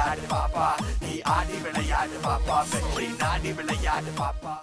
விளையாடு பாப்பா, நீ ஆடி விளையாடு பாப்பா, வெற்றி நாடி விளையாடு பாப்பா.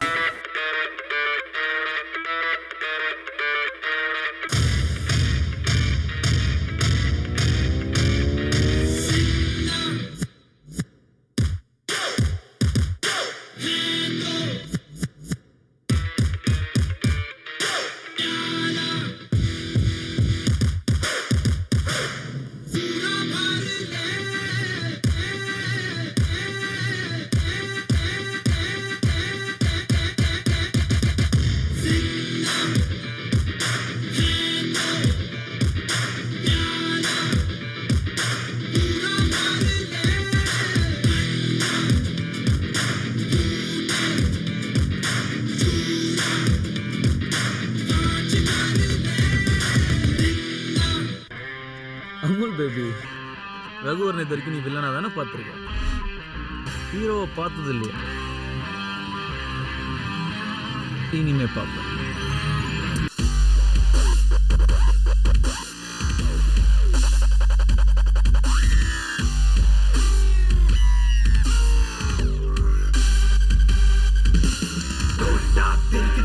அமுல் பேபி, ரகுவரனை இது வரைக்கும் நீ வில்லனா தானே பார்த்துருக்க, ஹீரோவை பார்த்தது இல்லையா? இனிமே பார்ப்பேன்.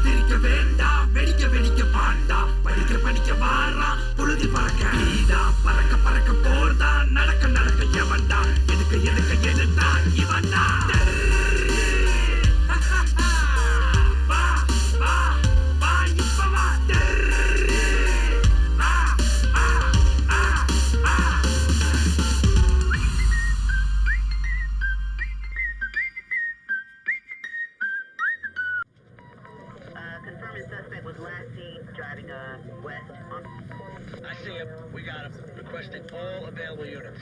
திரிக்க வேண்டாம், வெடிக்க வெடிக்க பாண்டா, படிக்க படிக்க வாரா, புழுதி பறக்க நீதா, பறக்க பறக்க போர்தா, நடக்க நடக்க எவன்டா, எதுக்க எதுக்க எதுதா இவன்டா. வா வா வா இப்ப வா. Confirmed suspect was last seen driving west on... I see him. We got him. Requesting all available units.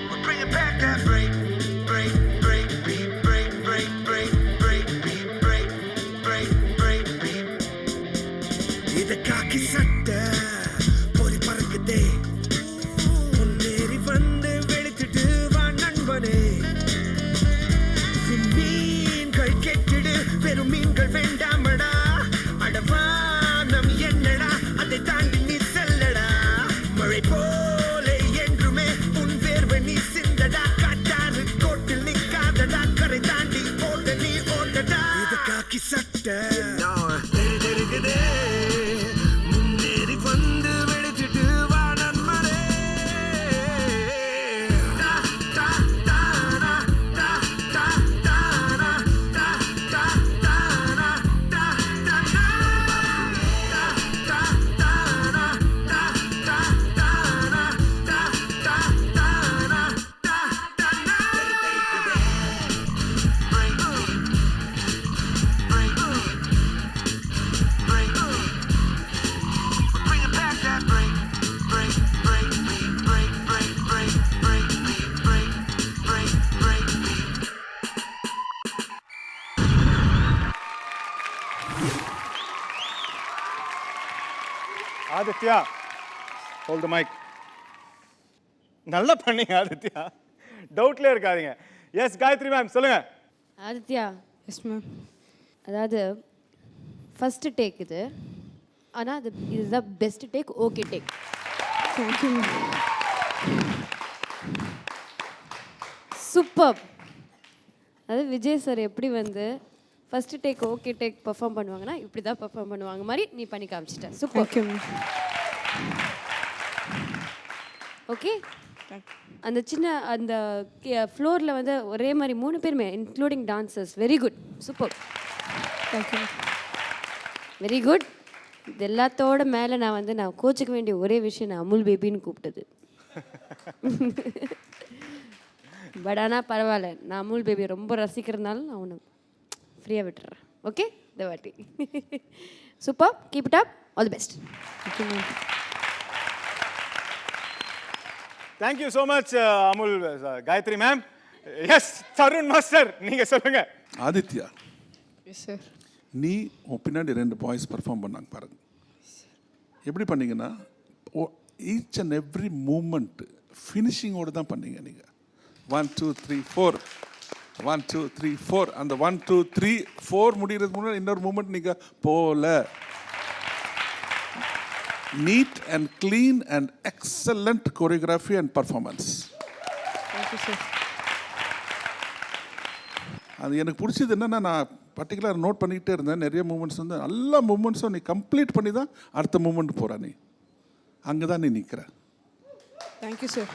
We're bringing back that break, break, break, beat, break, break, break, break, beat, break, break, break, beat. இது காக்கி சட்டை பொறி பறக்குதே, முன்னேறி வந்து வெளுத்துட்டு வா நண்பனே. மீன்கள் கெட்டிடு, பெரும் மீன்கள் வேண்டாமடா, அடவானம் என்னடா, அதை தாண்டி நீ செல்லடா. மழை போல என்றுமே உன் வேர்வை நீ சிந்தடா, காட்டாறு கோட்டில் நிக்காதடா, கரை தாண்டி ஓட நீ ஓடடா. இது காக்கி சட்டை தெரிகுதே, முன்னேறி வந்து வெளுத்துட்டு வா நண்பனே. டா டா டானா டா டா டானா டா டா டானா டா டா டானா டா டா டானா டா டா டானா டா டா டானா டா டானா. Break, break, break. Bring it back that break, break, break, beat, break, break, break, break, beat, break, break, break, beat. Aditya, hold the mic. நல்லா பண்ணீங்க ஆதித்யா, டவுட்லேயே இருக்காதீங்க. எஸ் காயத்ரி மேம் சொல்லுங்க. ஆதித்யா. Yes ma'am. அதாவது ஃபஸ்ட்டு டேக் இது, ஆனால் அது இதுதான் best take, okay take. Thank you ma'am. Super. அதாவது விஜய் சார் எப்படி வந்து first take okay take perform பண்ணுவாங்கன்னா இப்படி தான் பெர்ஃபார்ம் பண்ணுவாங்க மாதிரி நீ பண்ணி காமிச்சிட்ட. சூப்பர். ஓகே. அந்த சின்ன அந்த ஃப்ளோரில் வந்து ஒரே மாதிரி 3 பேருமே including dancers, very good, super. Thank you, very good. இது எல்லாத்தோட மேலே நான் கோச்சுக்க வேண்டிய ஒரே விஷயம், நான் அமுல் பேபின்னு கூப்பிட்டது. பட் ஆனால் பரவாயில்ல, நான் அமுல் பேபி ரொம்ப ரசிக்கிறதுனால நான் ஒன்று ஃப்ரீயாக விட்டுறேன். ஓகே, இந்த வாட்டி super, keep it up, all the best. Thank you so much Amul Gayathri ma'am. Yes Tharun master, நீங்கள் சொல்லுங்க. Aditya, yes sir. நீ உன் பின்னாடி 2 பாய்ஸ் பர்ஃபார்ம் பண்ணாங்க பாருங்க. எப்படி பண்ணீங்கன்னா ஈச் அண்ட் எவ்ரி மூமெண்ட் ஃபினிஷிங்கோடு தான் பண்ணீங்க நீங்கள். 1 2 3 4 1 2 3 4 அந்த 1 2 3 4 முடிகிறதுக்கு முன்னாடி இன்னொரு மூமெண்ட் நீங்கள் போல. Neat and clean and excellent choreography and performance. Thank you sir. அது எனக்கு பிடிச்சது என்னென்னா, நான் பர்டிகுலர் நோட் பண்ணிக்கிட்டே இருந்தேன். நிறைய மூமெண்ட்ஸ் வந்து எல்லா மூமெண்ட்ஸும் நீ கம்ப்ளீட் பண்ணி தான் அடுத்த மூமெண்ட் போகிற. நீ அங்கே தான் நீ நிற்கிற. Thank you sir.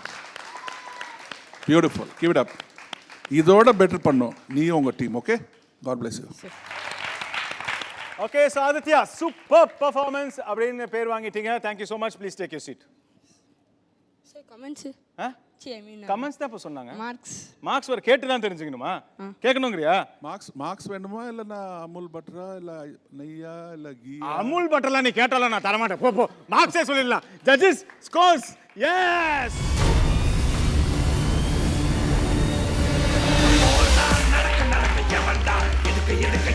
Beautiful, give it up. இதோட பெட்டர் பண்ணும் நீயும் உங்கள் team. Okay, God bless you. Okay, so Aditya super performance அப்படின்னு பேர் வாங்கிட்டீங்க. Thank you so much. Please take your seat. Sir comments comments தான் இப்போ சொன்னாங்க. மார்க்ஸ் ஒரு கேட்டு தான் தெரிஞ்சுக்கணுமா? கேட்கணுங்கிறியா? மார்க்ஸ் வேணுமா இல்லைன்னா அமுல் பட்டரா இல்லை நெய்யா இல்லை கீ? அமுல் பட்டர்லாம் நீ கேட்டாலும் நான் தரமாட்டேன். போ மார்க்ஸே சொல்லிடலாம். Judges scores. எஸ், நடக்க எவன்டா எடுக்க